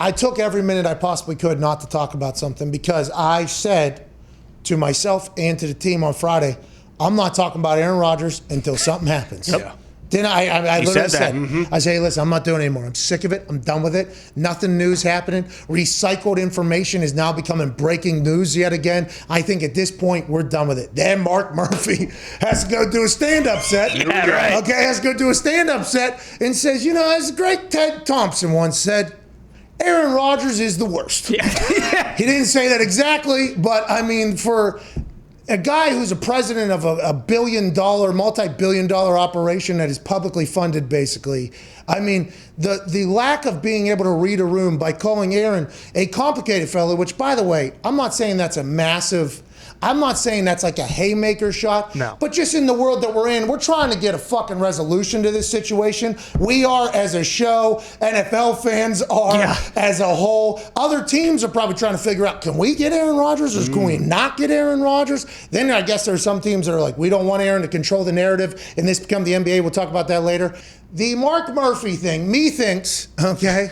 I took every minute I possibly could not to talk about something because I said to myself and to the team on Friday, I'm not talking about Aaron Rodgers until something happens. Yep. Then I literally said, Mm-hmm. I say, hey, listen, I'm not doing it anymore. I'm sick of it. I'm done with it. Nothing new's happening. Recycled information is now becoming breaking news yet again. I think at this point, we're done with it. Then Mark Murphy has to go do a stand-up set. Yeah, right. Okay, has to go do a stand-up set and says, as great Ted Thompson once said, Aaron Rodgers is the worst. Yeah. He didn't say that exactly, but I mean, for a guy who's a president of a billion-dollar, multi-billion-dollar operation that is publicly funded, basically, I mean, the lack of being able to read a room by calling Aaron a complicated fellow, which, by the way, I'm not saying that's a massive... I'm not saying that's like a haymaker shot, no. But just in the world that we're in, we're trying to get a fucking resolution to this situation. We are as a show, NFL fans are as a whole. Other teams are probably trying to figure out, can we get Aaron Rodgers or can we not get Aaron Rodgers? Then I guess there are some teams that are like, we don't want Aaron to control the narrative and this become the NBA. We'll talk about that later. The Mark Murphy thing, methinks, okay,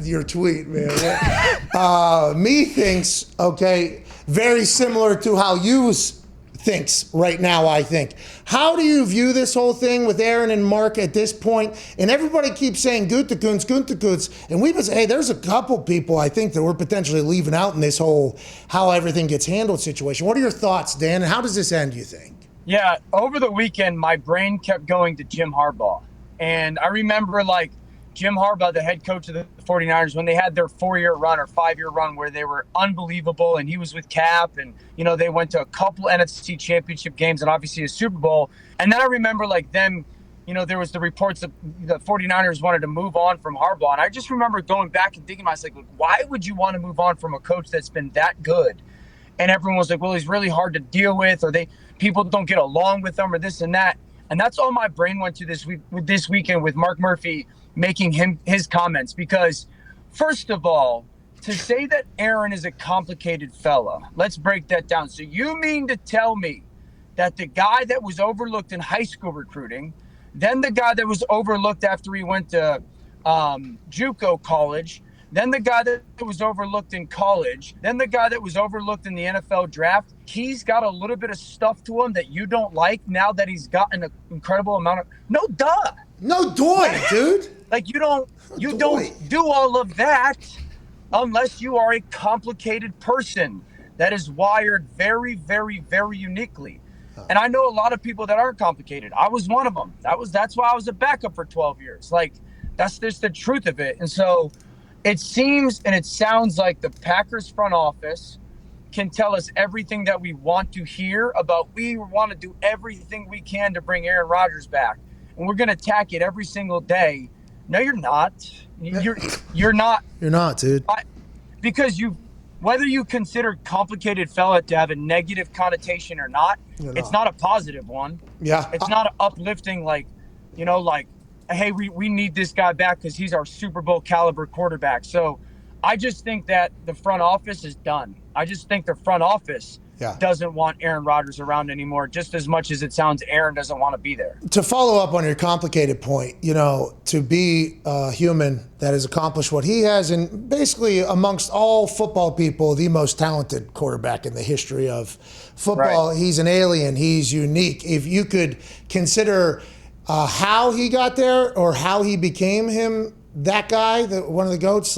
your tweet, man. Methinks, okay, very similar to how Hughes thinks right now, I think. How do you view this whole thing with Aaron and Mark at this point? And everybody keeps saying Gutekunst. And we've been saying, hey, there's a couple people I think that we're potentially leaving out in this whole how everything gets handled situation. What are your thoughts, Dan? And how does this end, you think? Yeah, over the weekend, my brain kept going to Jim Harbaugh. And I remember, Jim Harbaugh, the head coach of the 49ers, when they had their 4-year run or 5-year run where they were unbelievable and he was with Cap and, they went to a couple NFC championship games and obviously a Super Bowl. And then I remember them, there was the reports that the 49ers wanted to move on from Harbaugh. And I just remember going back and thinking to myself, why would you want to move on from a coach that's been that good? And everyone was like, well, he's really hard to deal with, or people don't get along with him, or this and that. And that's all my brain went to this weekend with Mark Murphy making his comments, because first of all, to say that Aaron is a complicated fella, let's break that down. So you mean to tell me that the guy that was overlooked in high school recruiting, then the guy that was overlooked after he went to JUCO college, then the guy that was overlooked in college, then the guy that was overlooked in the NFL draft, he's got a little bit of stuff to him that you don't like now that he's gotten an incredible amount of... No duh. No doy, dude. You don't do all of that unless you are a complicated person that is wired very, very, very uniquely. And I know a lot of people that aren't complicated. I was one of them. That's why I was a backup for 12 years. That's just the truth of it. And so it seems and it sounds like the Packers front office can tell us everything that we want to hear about. We want to do everything we can to bring Aaron Rodgers back. And we're going to attack it every single day. No, you're not. You're not. You're not, dude. Because whether you consider complicated fella to have a negative connotation or not, it's not a positive one. Yeah. It's not uplifting hey, we need this guy back because he's our Super Bowl caliber quarterback. So I just think that the front office is done. I just think the front office doesn't want Aaron Rodgers around anymore, just as much as it sounds Aaron doesn't want to be there. To follow up on your complicated point, to be a human that has accomplished what he has, and basically amongst all football people, the most talented quarterback in the history of football. Right. He's an alien. He's unique. If you could consider how he got there or how he became that guy, one of the GOATs,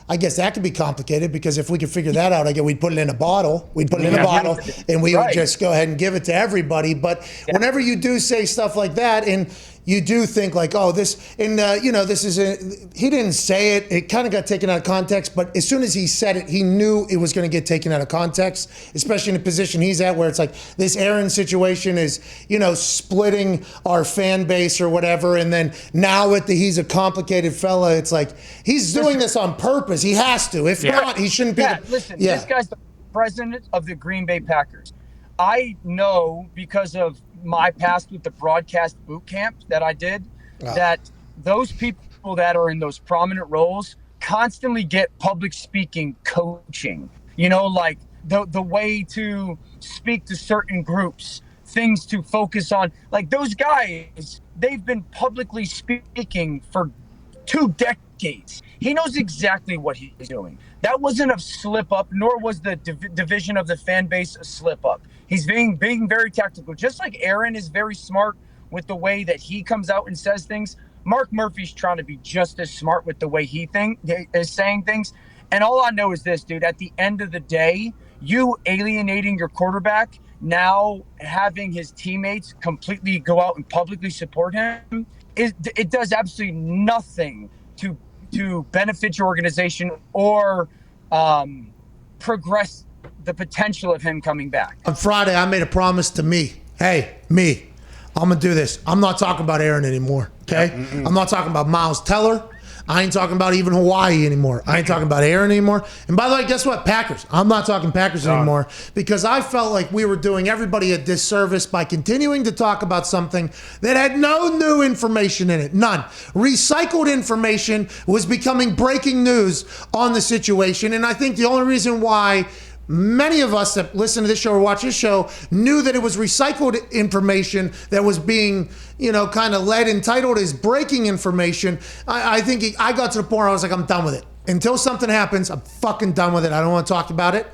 I guess that could be complicated, because if we could figure that out, we'd put it in a bottle. And we would just go ahead and give it to everybody. But whenever you do say stuff like that, and you do think this is he didn't say it. It kind of got taken out of context. But as soon as he said it, he knew it was going to get taken out of context, especially in the position he's at, where it's this Aaron situation is, splitting our fan base or whatever. And then now he's a complicated fella. It's he's doing this on purpose. He has to. If not, he shouldn't be. This guy's the president of the Green Bay Packers. I know, because of my past with the broadcast boot camp that I did, that those people that are in those prominent roles constantly get public speaking coaching, the way to speak to certain groups, things to focus on. Those guys, they've been publicly speaking for 2 decades. He knows exactly what he's doing. That wasn't a slip up, nor was the division of the fan base a slip up. He's being very tactical. Just like Aaron is very smart with the way that he comes out and says things, Mark Murphy's trying to be just as smart with the way he is saying things. And all I know is this, dude, at the end of the day, you alienating your quarterback, now having his teammates completely go out and publicly support him, it does absolutely nothing to benefit your organization or progress the potential of him coming back. On Friday, I made a promise to me. Hey, me, I'm going to do this. I'm not talking about Aaron anymore, okay? I'm not talking about Miles Teller. I ain't talking about even Hawaii anymore. I ain't talking about Aaron anymore. And by the way, guess what? Packers. I'm not talking Packers anymore because I felt like we were doing everybody a disservice by continuing to talk about something that had no new information in it. None. Recycled information was becoming breaking news on the situation. And I think the only reason why many of us that listen to this show or watch this show knew that it was recycled information that was being, kind of led and titled as breaking information. I think I got to the point where I was like, I'm done with it. Until something happens, I'm fucking done with it. I don't want to talk about it.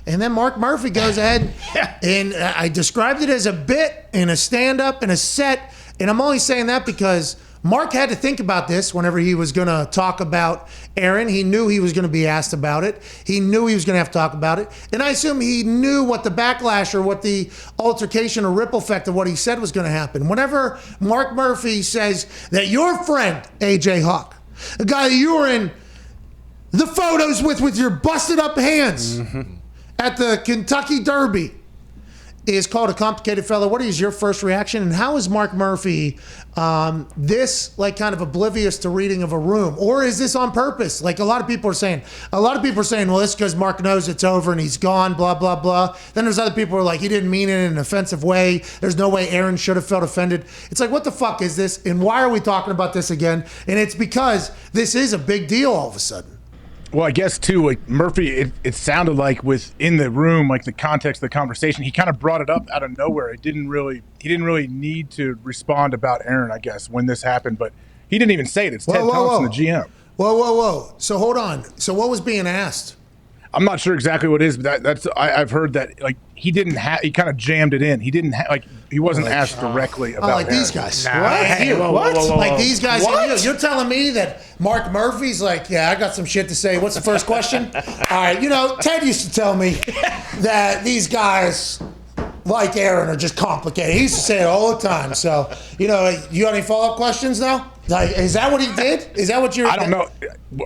And then Mark Murphy goes ahead and I described it as a bit and a stand-up and a set. And I'm only saying that because Mark had to think about this whenever he was going to talk about Aaron. He knew he was going to be asked about it. He knew he was going to have to talk about it. And I assume he knew what the backlash or what the altercation or ripple effect of what he said was going to happen. Whenever Mark Murphy says that your friend, A.J. Hawk, a guy that you were in the photos with your busted up hands at the Kentucky Derby, is called a complicated fellow. What is your first reaction? And how is Mark Murphy this kind of oblivious to reading of a room? Or is this on purpose? Like a lot of people are saying, well, it's because Mark knows it's over and he's gone, blah, blah, blah. Then there's other people who are like, he didn't mean it in an offensive way. There's no way Aaron should have felt offended. It's like, what the fuck is this? And why are we talking about this again? And it's because this is a big deal all of a sudden. Well, I guess too, like Murphy, it sounded like within the room, like the context of the conversation, he kind of brought it up out of nowhere. He didn't really need to respond about Aaron, I guess, when this happened. But he didn't even say it. It's Ted Thompson, the GM. Whoa. So hold on. So what was being asked? I'm not sure exactly what it is, but I've heard that he didn't he kind of jammed it in. He didn't he wasn't asked directly about Aaron. These guys. Nah, what? hey, whoa, what? whoa, whoa, whoa. Like these guys. What? You're telling me that Mark Murphy's like, yeah, I got some shit to say. What's the first question? All right, Ted used to tell me that these guys like Aaron are just complicated. He used to say it all the time. So, you got any follow-up questions now? Like, is that what he did? Is that what you're? I don't know.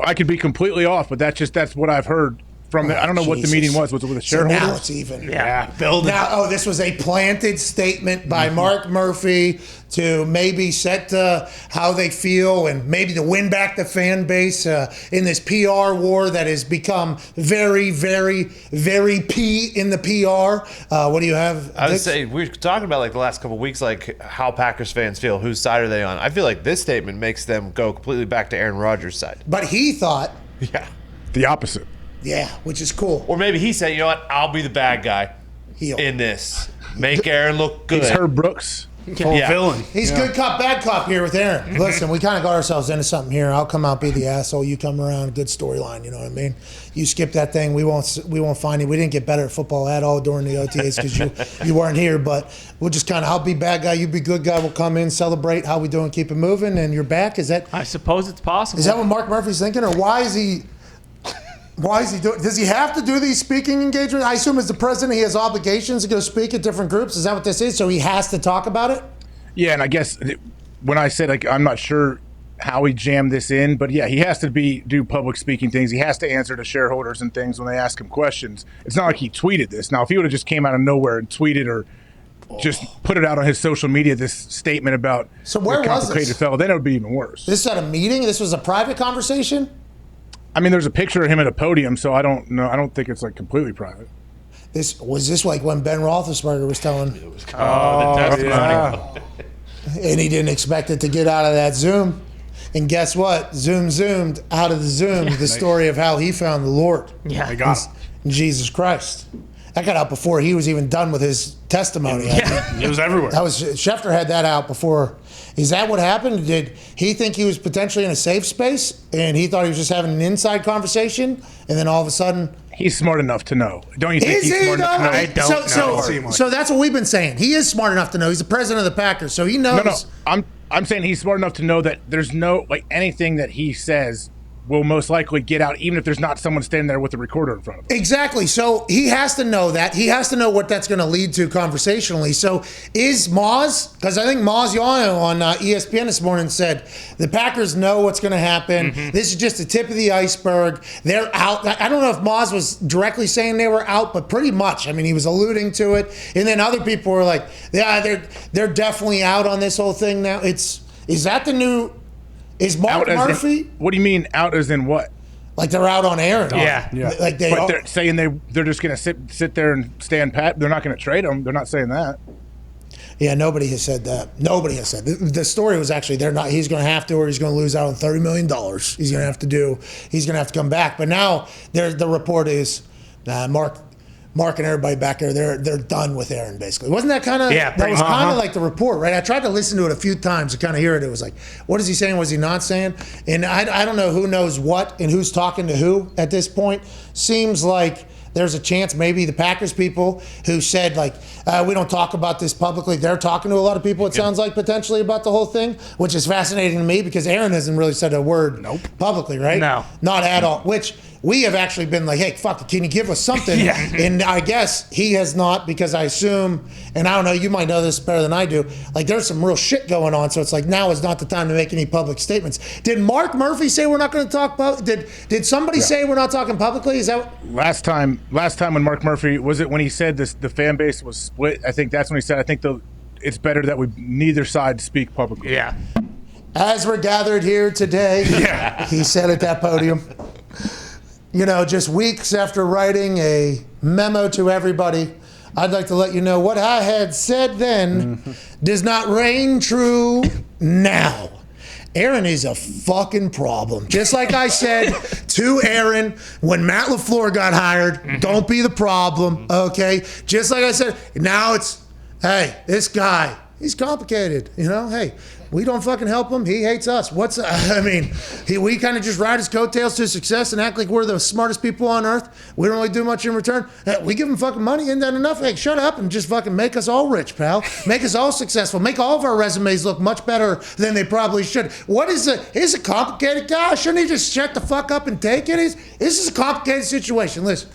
I could be completely off, but that's what I've heard. I don't know what the meeting was. Was it with the shareholders? So now it's even. Yeah, building. Now, this was a planted statement by Mark Murphy to maybe set how they feel and maybe to win back the fan base in this PR war that has become very, very, very in the PR. What do you have? I would say we were talking about the last couple of weeks, how Packers fans feel. Whose side are they on? I feel like this statement makes them go completely back to Aaron Rodgers' side. But he thought. Yeah. The opposite. Yeah, which is cool. Or maybe he said, you know what, I'll be the bad guy in this. Make Aaron look good. He's Herb Brooks. Villain. He's good cop, bad cop here with Aaron. Listen, we kind of got ourselves into something here. I'll come out, be the asshole. You come around, good storyline. You know what I mean? You skip that thing. We won't find you. We didn't get better at football at all during the OTAs because you weren't here. But we'll just kind of, I'll be bad guy, you be good guy. We'll come in, celebrate how we doing, keep it moving, and you're back. Is that? I suppose it's possible. Is that what Mark Murphy's thinking, or why is he? Why is he doing? Does he have to do these speaking engagements? I assume as the president, he has obligations to go speak at different groups. Is that what this is? So he has to talk about it? Yeah, and I guess when I said I'm not sure how he jammed this in, but yeah, he has to do public speaking things. He has to answer to shareholders and things when they ask him questions. It's not like he tweeted this. Now, if he would have just came out of nowhere and tweeted or just put it out on his social media, this statement about so where the complicated was this? fellow, then it would be even worse. This is at a meeting? This was a private conversation? I mean, there's a picture of him at a podium, so I don't know. I don't think it's completely private. Was this like when Ben Roethlisberger was telling? The testimony. Yeah. And he didn't expect it to get out of that Zoom. And guess what? Zoomed out of the Zoom the story of how he found the Lord. Yeah. They got him. Jesus Christ. That got out before he was even done with his testimony. Yeah, it was everywhere. That was Schefter had that out before. Is that what happened? Did he think he was potentially in a safe space and he thought he was just having an inside conversation, and then all of a sudden? He's smart enough to know. Don't you think Is he's he smart enough to know? I don't know. So that's what we've been saying. He is smart enough to know. He's the president of the Packers, so he knows. No. I'm saying he's smart enough to know that there's no anything that he says will most likely get out, even if there's not someone standing there with a recorder in front of him. Exactly. So he has to know that. He has to know what that's going to lead to conversationally. So is Moz, because I think Moz Yono on ESPN this morning said the Packers know what's going to happen. Mm-hmm. This is just the tip of the iceberg. They're out. I don't know if Moz was directly saying they were out, but pretty much. I mean, he was alluding to it. And then other people were like, yeah, they're definitely out on this whole thing now. Is that the new... Is Mark Murphy? What do you mean out as in what? Like they're out on Aaron? Yeah. Like They're saying they're just going to sit there and stand pat. They're not going to trade him. They're not saying that. Yeah, nobody has said that. Nobody has said the story was actually they're not. He's going to have to, or he's going to lose out on $30 million. He's going to have to He's going to have to come back. But now the report is Mark and everybody back there, they're done with Aaron, basically. Wasn't that kind of, that was kind of like the report, right? I tried to listen to it a few times to kind of hear it. It was like, what is he saying? What is he not saying? And I don't know who knows what and who's talking to who at this point. Seems like there's a chance maybe the Packers people who said, we don't talk about this publicly, they're talking to a lot of people, it sounds like, potentially about the whole thing, which is fascinating to me because Aaron hasn't really said a word publicly, right? No. Not at all, which we have actually been like, hey, fuck, can you give us something? Yeah. And I guess he has not, because I assume, and I don't know, you might know this better than I do, there's some real shit going on, so it's like now is not the time to make any public statements. Did Mark Murphy say we're not going to talk did somebody say we're not talking publicly? Is that last time when Mark Murphy, was it when he said this, the fan base was split? I think that's when he said, I think it's better that we neither side speak publicly. Yeah. As we're gathered here today, he said at that podium, just weeks after writing a memo to everybody, I'd like to let you know what I had said then does not reign true now. Aaron is a fucking problem. Just like I said to Aaron when Matt LaFleur got hired, don't be the problem, okay? Just like I said, now it's, hey, this guy, he's complicated, hey. We don't fucking help him. He hates us. We kind of just ride his coattails to success and act like we're the smartest people on earth. We don't really do much in return. We give him fucking money. Isn't that enough? Hey, shut up and just fucking make us all rich, pal. Make us all successful. Make all of our resumes look much better than they probably should. He's a complicated guy. Shouldn't he just shut the fuck up and take it? This is a complicated situation. Listen.